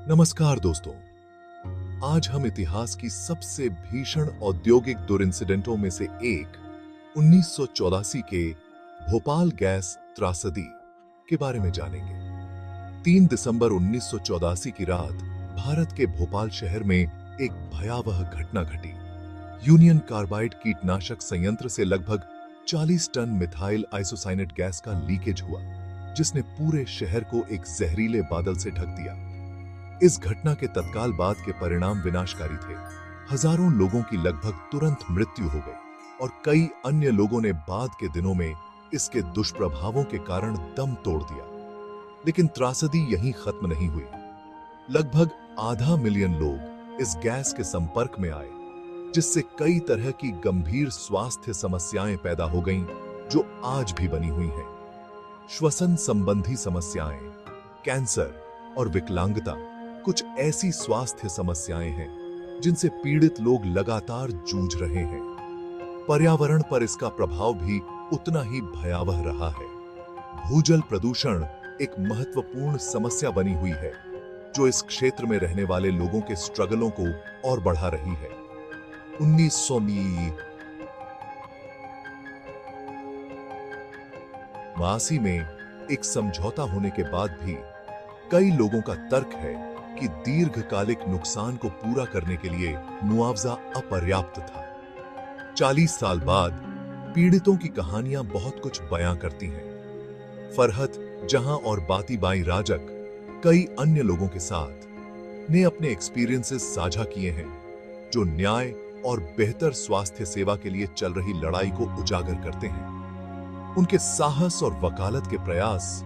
नमस्कार दोस्तों। आज हम इतिहास की सबसे भीषण औद्योगिक दुर्इंसिडेंटों में से एक 1984 के भोपाल गैस त्रासदी के बारे में जानेंगे। 3 दिसंबर 1984 की रात भारत के भोपाल शहर में एक भयावह घटना घटी। यूनियन कार्बाइड कीटनाशक संयंत्र से लगभग 40 टन मिथाइल आइसोसाइनेट गैस का लीकेज हुआ, जिसने पूरे शहर को एक जहरीले बादल से ढक दिया। इस घटना के तत्काल बाद के परिणाम विनाशकारी थे। हजारों लोगों की लगभग तुरंत मृत्यु हो गई और कई अन्य लोगों ने बाद के दिनों में इसके दुष्प्रभावों के कारण दम तोड़ दिया। लेकिन त्रासदी यहीं खत्म नहीं हुई। लगभग आधा मिलियन लोग इस गैस के संपर्क में आए, जिससे कई तरह की गंभीर स्वास्थ्य समस्याएं पैदा हो गईं, जो आज भी बनी हुई हैं। श्वसन संबंधी समस्याएं, कैंसर और विकलांगता कुछ ऐसी स्वास्थ्य समस्याएं हैं जिनसे पीड़ित लोग लगातार जूझ रहे हैं। पर्यावरण पर इसका प्रभाव भी उतना ही भयावह रहा है। भूजल प्रदूषण एक महत्वपूर्ण समस्या बनी हुई है, जो इस क्षेत्र में रहने वाले लोगों के स्ट्रगलों को और बढ़ा रही है। 1982 में एक समझौता होने के बाद भी कई लोगों का तर्क है कि दीर्घकालिक नुकसान को पूरा करने के लिए मुआवजा अपर्याप्त था। 40 साल बाद पीड़ितों की कहानियां बहुत कुछ बयां करती हैं। फरहत जहां और बाती बाई राजक कई अन्य लोगों के साथ ने अपने एक्सपीरियंसेस साझा किए हैं, जो न्याय और बेहतर स्वास्थ्य सेवा के लिए चल रही लड़ाई को उजागर करते हैं। उनके साहस और वकालत के प्रयास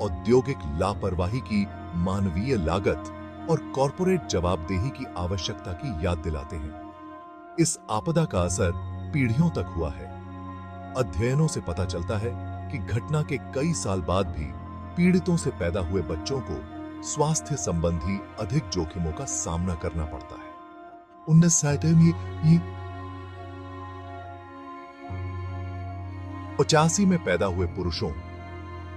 औद्योगिक लापरवाही की मानवीय लागत और कॉरपोरेट जवाबदेही की आवश्यकता की याद दिलाते हैं। इस आपदा का असर पीढ़ियों तक हुआ है। अध्ययनों से पता चलता है कि घटना के कई साल बाद भी पीड़ितों से पैदा हुए बच्चों को स्वास्थ्य संबंधी अधिक जोखिमों का सामना करना पड़ता है। 1985 में पैदा हुए पुरुषों,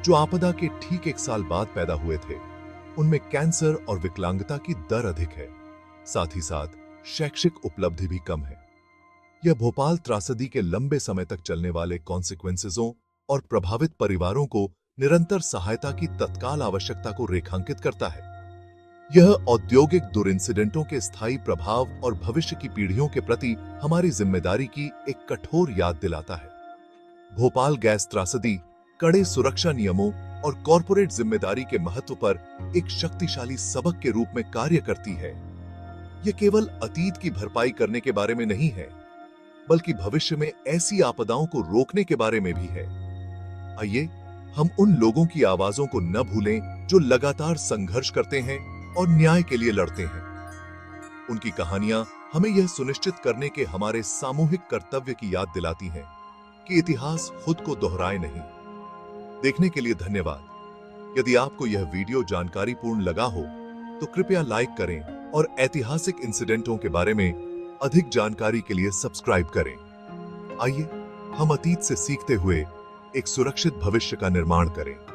जो आपदा के ठीक एक साल बाद पैदा हुए थे, उनमें कैंसर और विकलांगता की दर अधिक है। साथ ही साथ शैक्षिक उपलब्धि भी कम है। यह भोपाल त्रासदी के लंबे समय तक चलने वाले कॉन्सिक्वेंसेजों और प्रभावित परिवारों को निरंतर सहायता की तत्काल आवश्यकता को रेखांकित करता है। यह औद्योगिक दुर्इंसिडेंटों के स्थायी प्रभाव और भविष्य की पीढ़ियों के प्रति हमारी जिम्मेदारी की एक कठोर याद दिलाता है। भोपाल गैस त्रासदी कड़े सुरक्षा नियमों और कॉरपोरेट जिम्मेदारी के महत्व पर एक शक्तिशाली सबक के रूप में कार्य करती है। यह केवल अतीत की भरपाई करने के बारे में नहीं है, बल्कि भविष्य में ऐसी आपदाओं को रोकने के बारे में भी है। आइए हम उन लोगों की आवाजों को न भूलें जो लगातार संघर्ष करते हैं और न्याय के लिए लड़ते हैं। उनकी कहानियां हमें यह सुनिश्चित करने के हमारे सामूहिक कर्तव्य की याद दिलाती हैं कि इतिहास खुद को दोहराए नहीं। देखने के लिए धन्यवाद। यदि आपको यह वीडियो जानकारीपूर्ण लगा हो तो कृपया लाइक करें और ऐतिहासिक इंसिडेंटों के बारे में अधिक जानकारी के लिए सब्सक्राइब करें। आइए हम अतीत से सीखते हुए एक सुरक्षित भविष्य का निर्माण करें।